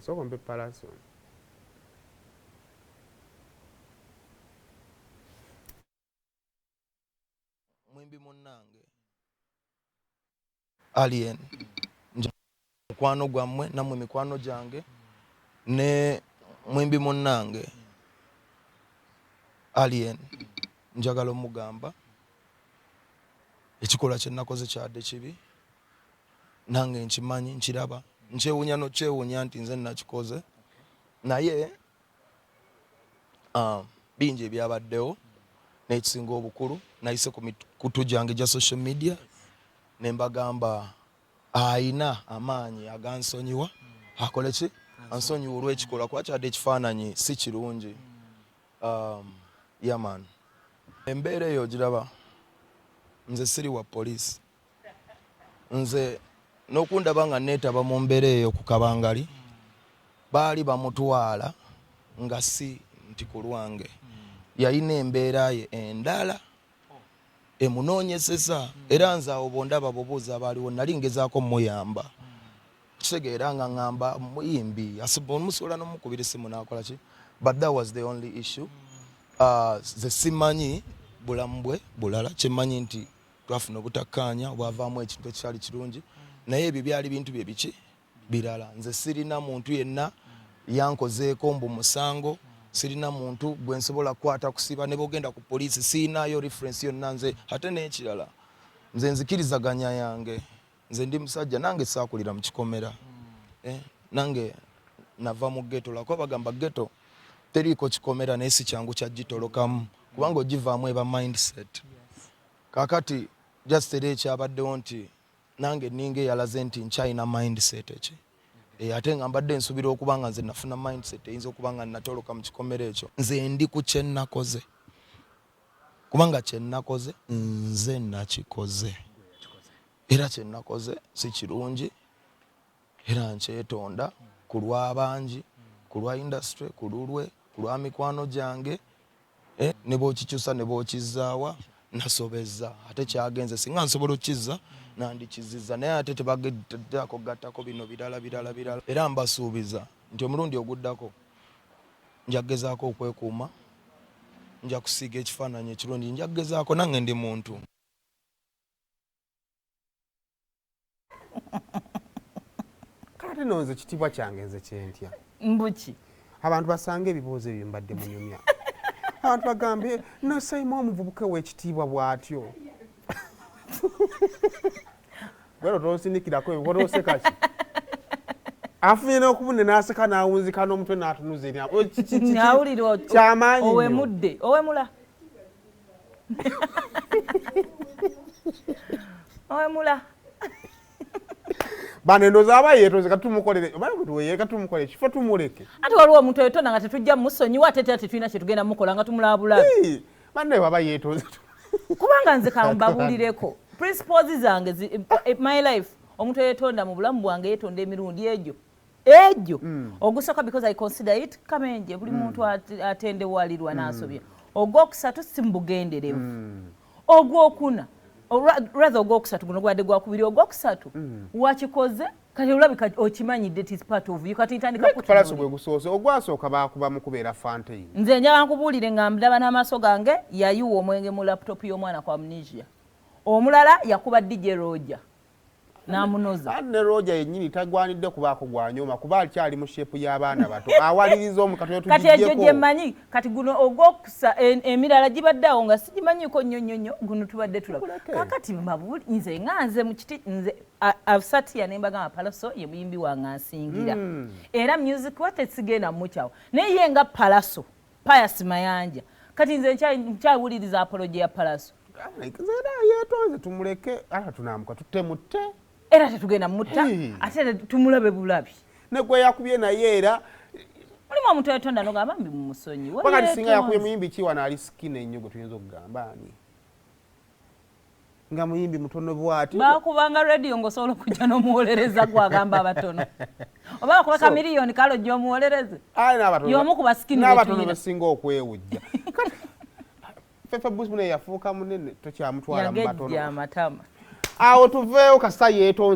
Soko mpe Pallaso. Mwimbi munnange alien mukwano gwammwe nammwe mikwano gyange ne mwimbi munnange alien njagala omugamba ekikola kye nakoze kyadde kibi nange nkimanyi nkiraba nkyewuunya nokyewuunya nti nze nakikoze naye bingi ebyabaddewo n'ekisinga obukulu nayise ku mikutu gyange gya social media ne mbagamba ayina amaanyi agansonyiwa akole ki ansonyiwa olw'ekikola kuba kyadde ekifaananyi si kirungi. Yaman embeera eyo giraba nze siri wa poliisi nze n'okundaba nga neetaba mu mbeera eyo ku Kabangali baali bamutwala nga si nti ku lwange yalina embeera ye endala emunoonyeseza era nze awo bondaba bobuuza abaaliwo nali ngezaako muyamba kitegeera nga ngamba muyimbi musobola n'omukubira essimu n'akola ki but that was the only issue. Ze simanyi bulamu bwe bulala kyemmanyi nti twafuna obutakkaanya obwavaamu ekintu ekyali kirungi naye ebyo byali bintu bye biki birala. Nze sirina muntu yenna yankozeeko mbu musango, sirina muntu gwe nsobola kukwata kusiba ne bogenda ku poliisi siinayo reference yonna. Nze ate n'ekirala nze nzikirizaganya yange nze ndi musajja nange saakulira mu kikomera nange nava mu ghetto lako bagamba ghetto teriiko kikomera naye si kyangu kyagitolokamu kubanga ogivaamu eba mindset. Kakati just era ekyabaddewo nti nange ninga eyalaze nti nkyalina mindset eki ate nga mbadde nsubira okuba nga nze nafuna mindset eyinza okuba nga natoloka mu kikomera ekyo. Nze ndi ku kyennakoze kubanga kyennakoze nze nakikoze era kyennakoze si kirungi era nkyetonda ku lw'abangi ku lwa industry ku lulwe ku lwa mikwano gyange ne bw'okikyusa ne bw'okizaawa nasobezza ate kyagenze singa nsobola okizza nandikizizza naye ate tebageddaako gattako bino birala era mbasuubiza nti omulundi oguddako njagezaako okwekuuma nja kusiiga ekifaananyi ekirungi njagezaako nange ndi muntu. Kati nonze ekitiibwa kyange nze kyentya mbuki abantu basange ebibuuzo ebyo mbadde munyumya abantu bagambe nosayima omuvubuka w'ekitiibwa bw'atyo gwero tonsindikirako ebyo kotoseka ki afunye n'okubune n'aseka n'awunzika n'omutwe n'atunuza awulira kyamaanyi owemudde owemula owemula banendoza aba yeetoze katumukolere omanyi kuti weye katumukolere kifo tumuleke ate waliwo omuntu eyetonda nga tetujja musonyiwa ate tetulina kyetugenda mukola nga tumulabulabi banne baba yeetoze kubanga nze kambabulireko principles zange my life omuntu eyetonda mu bulamu bwange yeetonda emirundi egyo ogusooka because I consider it kamenje buli muntu atendewalirwa n'asobya ogwokusatu si mubugenderevu ogwokuna rather ogwokusatu guno gwadde gwakubiri ogwokusatu wakikoze kati olabika okimanyidde it is part of you kati ntandika Pallaso gwe gusoose ogwasooka baakuba mu kubeera Fontaine nze njaba nkubuulire nga ndaba n'amaaso gange yayiwa omwenge mu laptop y'omwana kwa amnesia omulala yakuba DJ Roger n'amunoza ne Roger yennyini tagwanidde kubaako gwanyoma kuba akyali mu sheepu y'abaana bato awaliriza omukatoyo tugiddeko kati egyo gye mmanyi kati guno ogwokusa emirala gibaddeawo nga sigimanyiiko nnyonnyonnyo guno tubadde tulaba kakati mabuli nze nga nze mu kiti nze Afsatiya ne mbagamba Pallaso ye muyimbi wange ansingira era music wa tesigenda mukyawo naye ye nga Pallaso Pius Mayanja kati nze nkyawuliriza apology ya Pallaso yeetonze tumuleke ata tunaamuka tutemutte era tetugenda mutta ate tumulabe bulabi ne gwe yakubye naye era mulimu omuntu eyetonda nogamba mbi mumusonyi wakati singa yakubye muyimbi ki wano ali sikina ennyo gwe tuyinza okugamba ani nga muyimbi mutono bwati bakubanga radio ng'osobola okujja n'omuwolereza gwagamba abatono oba bakuba kamiliyoni kale ojja omuwolereze y'omu ku basikini n'abatono besinga okwewujja Fefa Busmune yafuuka munene tokyamutwala mu batono yagejja amatama awo tuveewo kasita yeetonze